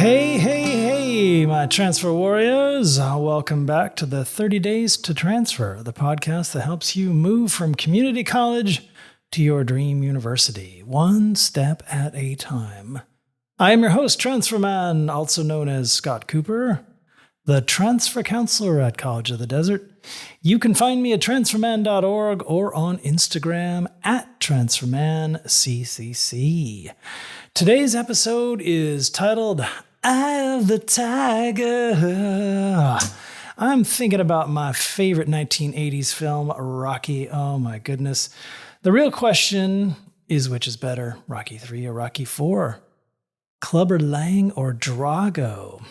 Hey, my transfer warriors. Welcome back to the 30 Days to Transfer, the podcast that helps you move from community college to your dream university, one step at a time. I am your host, TransferMan, also known as Scott Cooper, the transfer counselor at College of the Desert. You can find me at transferman.org or on Instagram at transfermanccc. Today's episode is titled Eye of the Tiger. I'm thinking about my favorite 1980s film, Rocky. Oh my goodness. The real question is, which is better, Rocky 3 or Rocky 4? Clubber Lang or Drago?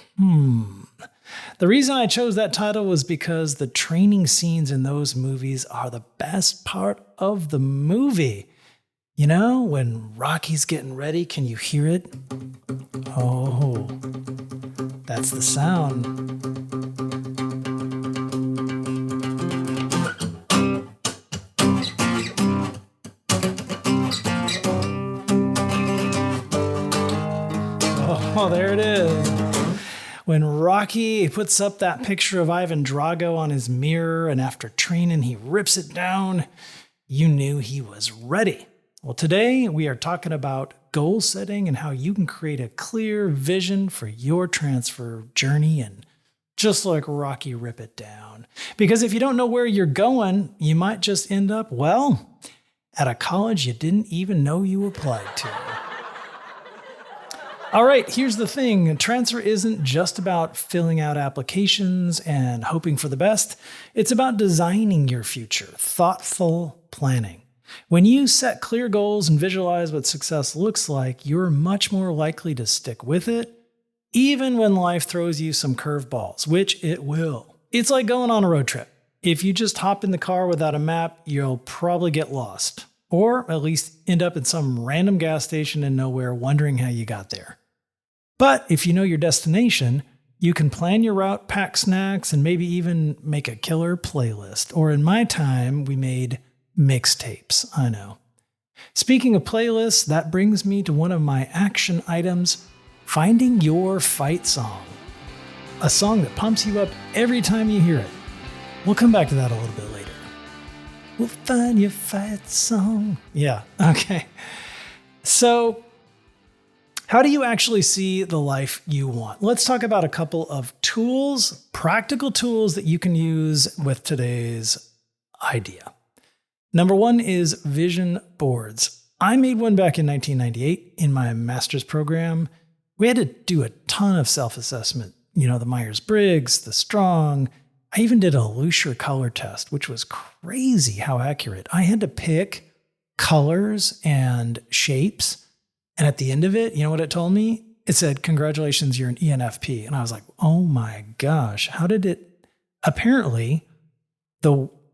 The reason I chose that title was because the training scenes in those movies are the best part of the movie. You know, when Rocky's getting ready, can you hear it? Oh, that's the sound. Oh, there it is. When Rocky puts up that picture of Ivan Drago on his mirror and after training he rips it down, you knew he was ready. Well, today we are talking about goal setting and how you can create a clear vision for your transfer journey and just like Rocky, rip it down. Because if you don't know where you're going, you might just end up, well, at a college you didn't even know you applied to. All right, here's the thing. Transfer isn't just about filling out applications and hoping for the best. It's about designing your future, thoughtful planning. When you set clear goals and visualize what success looks like, you're much more likely to stick with it, even when life throws you some curveballs, which it will. It's like going on a road trip. If you just hop in the car without a map, you'll probably get lost, or at least end up at some random gas station in nowhere wondering how you got there. But if you know your destination, you can plan your route, pack snacks, and maybe even make a killer playlist. Or in my time, we made mixtapes. I know. Speaking of playlists, that brings me to one of my action items, finding your fight song. A song that pumps you up every time you hear it. We'll come back to that a little bit later. We'll find your fight song. Yeah, okay. So, how do you actually see the life you want? Let's talk about a couple of tools, practical tools that you can use with today's idea. Number one is vision boards. I made one back in 1998 in my master's program. We had to do a ton of self-assessment. You know, the Myers-Briggs, the Strong. I even did a Lucier color test, which was crazy how accurate. I had to pick colors and shapes. And at the end of it, you know what it told me? It said, congratulations, you're an ENFP. And I was like, oh my gosh, how did it? Apparently,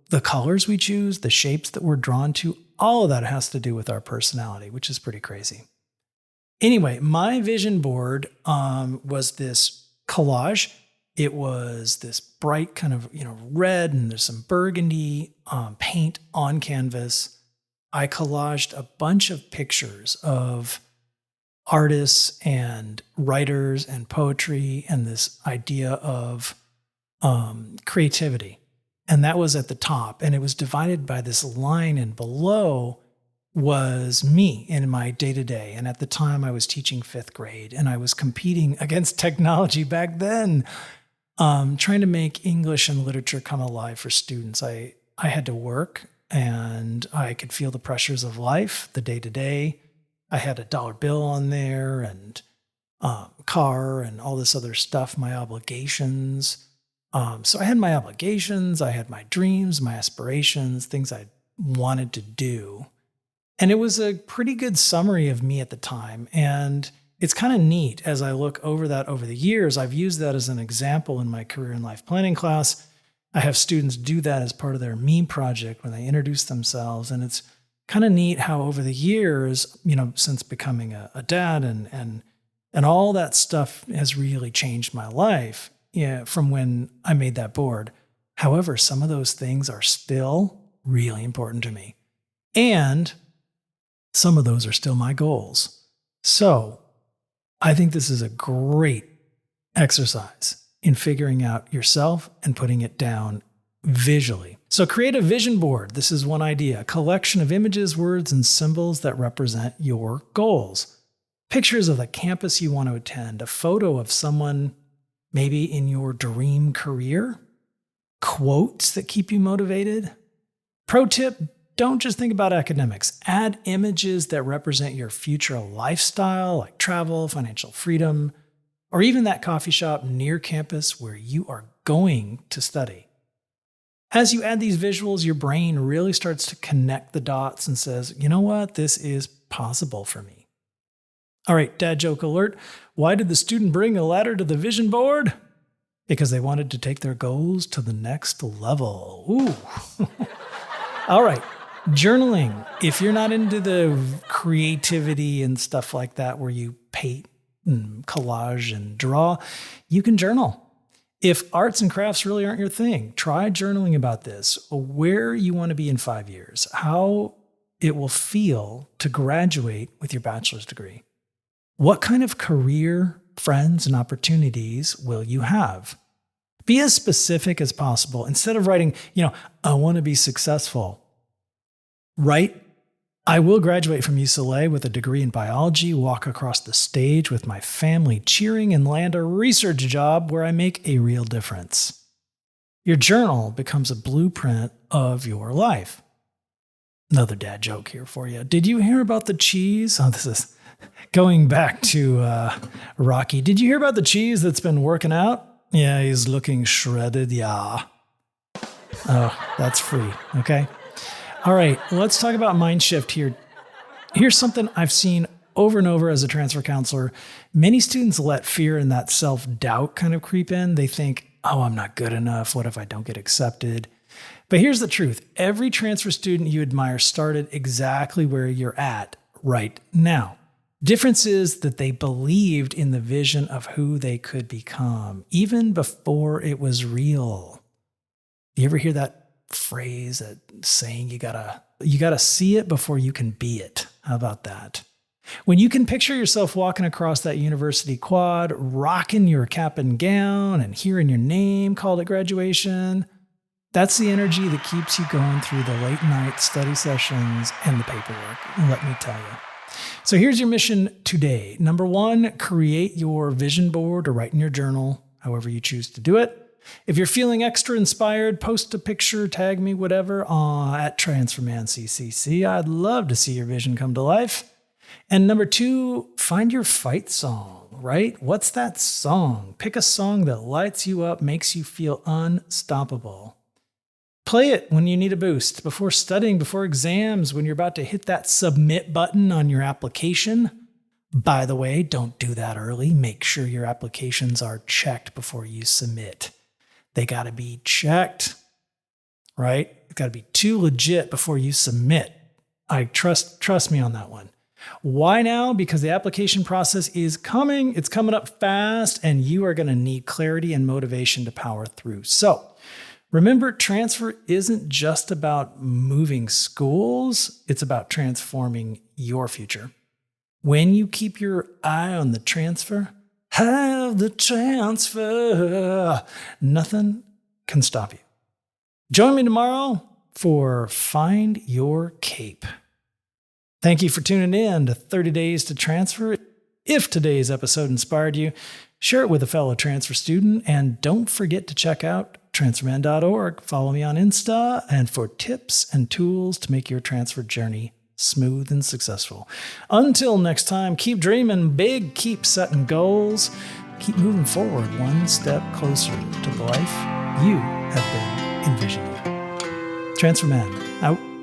the colors we choose, the shapes that we're drawn to, all of that has to do with our personality, which is pretty crazy. Anyway, my vision board was this collage. It was this bright kind of, red, and there's some burgundy paint on canvas. I collaged a bunch of pictures of artists and writers and poetry and this idea of creativity. And that was at the top. And it was divided by this line, and below was me in my day-to-day. And at the time I was teaching 5th grade and I was competing against technology back then, trying to make English and literature come alive for students. I had to work and I could feel the pressures of life, the day-to-day. I had a dollar bill on there and car and all this other stuff, my obligations. So I had my obligations, I had my dreams, my aspirations, things I wanted to do. And it was a pretty good summary of me at the time. And it's kind of neat as I look over that over the years. I've used that as an example in my career and life planning class. I have students do that as part of their me project when they introduce themselves. And it's kind of neat how over the years, since becoming a dad and all that stuff has really changed my life from when I made that board. However, some of those things are still really important to me. And some of those are still my goals. So I think this is a great exercise in figuring out yourself and putting it down visually. So create a vision board. This is one idea, a collection of images, words, and symbols that represent your goals. Pictures of the campus you want to attend, a photo of someone maybe in your dream career, quotes that keep you motivated. Pro tip, don't just think about academics. Add images that represent your future lifestyle, like travel, financial freedom, or even that coffee shop near campus where you are going to study. As you add these visuals, your brain really starts to connect the dots and says, you know what, this is possible for me. All right, dad joke alert. Why did the student bring a ladder to the vision board? Because they wanted to take their goals to the next level. Ooh. All right, journaling. If you're not into the creativity and stuff like that where you paint and collage and draw, you can journal. If arts and crafts really aren't your thing, try journaling about this, where you want to be in 5 years, how it will feel to graduate with your bachelor's degree. What kind of career, friends, and opportunities will you have? Be as specific as possible. Instead of writing, I want to be successful, write, I will graduate from UCLA with a degree in biology, walk across the stage with my family cheering, and land a research job where I make a real difference. Your journal becomes a blueprint of your life. Another dad joke here for you. Did you hear about the cheese? Oh, this is going back to Rocky. Did you hear about the cheese that's been working out? Yeah, he's looking shredded, yeah. Oh, that's free, okay? All right, let's talk about mind shift here. Here's something I've seen over and over as a transfer counselor. Many students let fear and that self-doubt kind of creep in. They think, I'm not good enough. What if I don't get accepted? But here's the truth. Every transfer student you admire started exactly where you're at right now. Difference is that they believed in the vision of who they could become, even before it was real. You ever hear that phrase, that saying, you gotta see it before you can be it? How about that? When you can picture yourself walking across that university quad, rocking your cap and gown and hearing your name called at graduation, that's the energy that keeps you going through the late night study sessions and the paperwork, let me tell you. So here's your mission today. Number 1, create your vision board or write in your journal, however you choose to do it. If you're feeling extra inspired, post a picture, tag me, whatever, at TransferMan CCC. I'd love to see your vision come to life. And number 2, find your fight song, right? What's that song? Pick a song that lights you up, makes you feel unstoppable. Play it when you need a boost, before studying, before exams, when you're about to hit that submit button on your application. By the way, don't do that early. Make sure your applications are checked before you submit. They got to be checked, right? It's got to be too legit before you submit. I trust me on that one. Why now? Because the application process is coming. It's coming up fast, and you are going to need clarity and motivation to power through. So remember, transfer isn't just about moving schools. It's about transforming your future. When you keep your eye on the transfer, have the transfer, nothing can stop you. Join me tomorrow for Find Your Cape. Thank you for tuning in to 30 Days to Transfer. If today's episode inspired you, share it with a fellow transfer student, and don't forget to check out transferman.org. Follow me on Insta and for tips and tools to make your transfer journey smooth and successful. Until next time, keep dreaming big, keep setting goals, keep moving forward one step closer to the life you have been envisioning. TransferMan out.